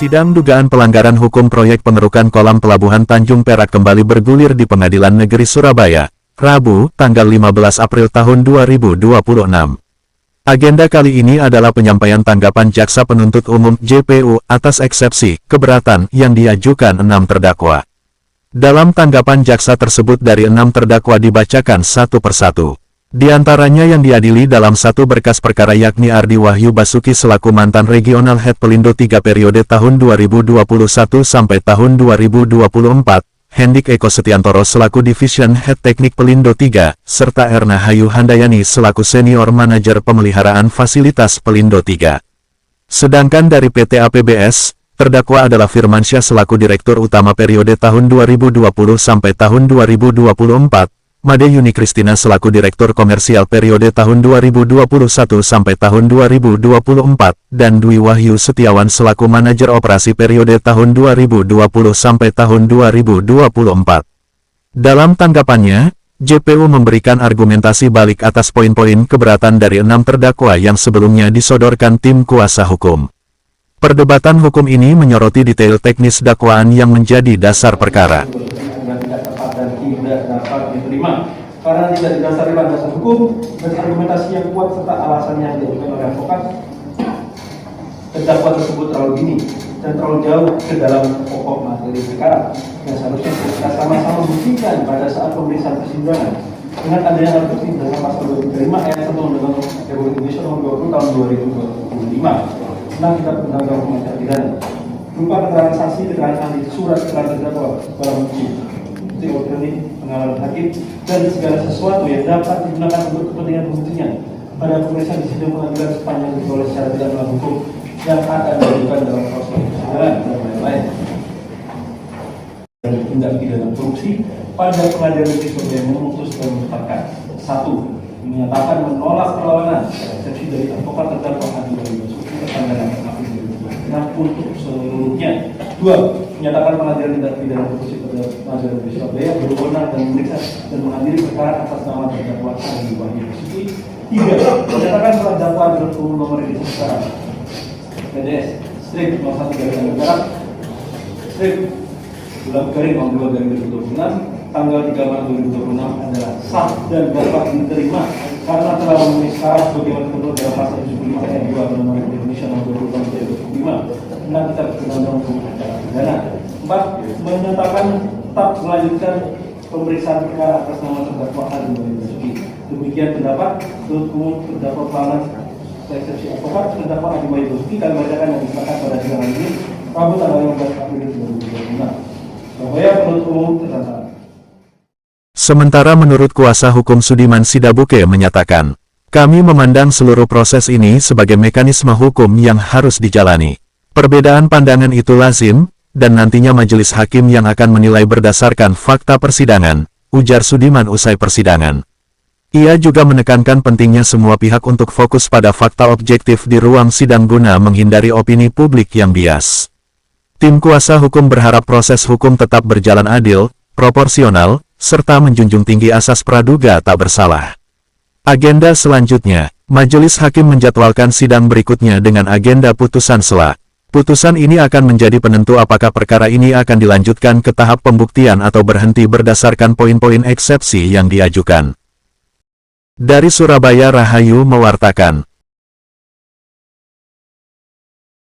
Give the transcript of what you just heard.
Sidang dugaan pelanggaran hukum proyek pengerukan kolam pelabuhan Tanjung Perak kembali bergulir di Pengadilan Negeri Surabaya, Rabu, tanggal 15 April tahun 2026. Agenda kali ini adalah penyampaian tanggapan Jaksa Penuntut Umum (JPU) atas eksepsi keberatan yang diajukan 6 terdakwa. Dalam tanggapan jaksa tersebut dari 6 terdakwa dibacakan satu persatu. Di antaranya yang diadili dalam satu berkas perkara yakni Ardi Wahyu Basuki selaku mantan Regional Head Pelindo 3 periode tahun 2021 sampai tahun 2024, Hendik Eko Setiantoro selaku Division Head Teknik Pelindo 3, serta Erna Hayu Handayani selaku Senior Manajer Pemeliharaan Fasilitas Pelindo 3. Sedangkan dari PT APBS, terdakwa adalah Firmansyah selaku Direktur Utama periode tahun 2020 sampai tahun 2024, Made Yuni Kristina selaku Direktur Komersial periode tahun 2021 sampai tahun 2024, dan Dwi Wahyu Setiawan selaku Manajer Operasi periode tahun 2020 sampai tahun 2024. Dalam tanggapannya, JPU memberikan argumentasi balik atas poin-poin keberatan dari 6 terdakwa yang sebelumnya disodorkan tim kuasa hukum. Perdebatan hukum ini menyoroti detail teknis dakwaan yang menjadi dasar perkara. Karena tidak didasari landasan hukum dan argumentasi yang kuat serta alasan yang diajukan oleh advokat, terdakwa tersebut terlalu dini dan terlalu jauh ke dalam pokok materi perkara yang seharusnya kita sama-sama buktikan pada saat pemeriksaan persidangan dengan adanya alat bukti dalam pasal 25 ayat 1 Undang-Undang Republik Indonesia Nomor 20 Tahun 2025 tentang Kitab Undang-Undang Hukum Acara Pidana berupa keterangan saksi, keterangan ahli, surat keterangan terdakwa, barang bukti, elektronik, pengalaman hakim, dan segala sesuatu yang dapat digunakan untuk kepentingan pembuktian pada pemeriksaan di sidang pengadilan sepanjang diperoleh secara tidak melawan hukum yang akan diajukan dalam proses persidangan dan lain-lain. Dan tindak pidana korupsi pada pengadilan negeri Surabaya memutus dan menetapkan: 1. Menyatakan menolak perlawanan eksepsi dari advokat terdakwa Ardi Wahyu Basuki tertanggal 6 April 2026 untuk seluruhnya. 2. Menyatakan pengadilan tindak pidana korupsi pada pengadilan negeri Surabaya berwenang dan memeriksa dan mengadili perkara atas nama terdakwa Ardi Wahyu Basuki. 3. Menyatakan surat dakwaan menurut umum nomor registrasi perkara PDS strip 01 garing Perak strip bulan garing 02 garing 2026 tanggal 3 Maret 2026 adalah sah dan dapat diterima karena telah memenuhi syarat sebagaimana ketentuan dalam pasal 75 ayat 2 Undang-Undang Republik Indonesia Nomor 20 Tahun 2025 tentang Kitab Undang-Undang Hukum Acara Pidana. 4. Menyatakan tetap melanjutkan pemeriksaan perkara atas nama terdakwa Ardi Wahyu Basuki. Demikian pendapat menurut umum terdakwa pelanggan eksepsi advokat terdakwa Ardi Wahyu Basuki kami bacakan yang disahkan pada sidang ini Rabu tanggal 15 April 2026. Surabaya penuntut umum tercatat. Sementara menurut kuasa hukum Sudiman Sidabuke menyatakan, kami memandang seluruh proses ini sebagai mekanisme hukum yang harus dijalani. Perbedaan pandangan itu lazim, dan nantinya majelis hakim yang akan menilai berdasarkan fakta persidangan, ujar Sudiman usai persidangan. Ia juga menekankan pentingnya semua pihak untuk fokus pada fakta objektif di ruang sidang guna menghindari opini publik yang bias. Tim kuasa hukum berharap proses hukum tetap berjalan adil, proporsional, serta menjunjung tinggi asas praduga tak bersalah. Agenda selanjutnya, majelis hakim menjadwalkan sidang berikutnya dengan agenda putusan sela. Putusan ini akan menjadi penentu apakah perkara ini akan dilanjutkan ke tahap pembuktian atau berhenti berdasarkan poin-poin eksepsi yang diajukan. Dari Surabaya, Rahayu mewartakan.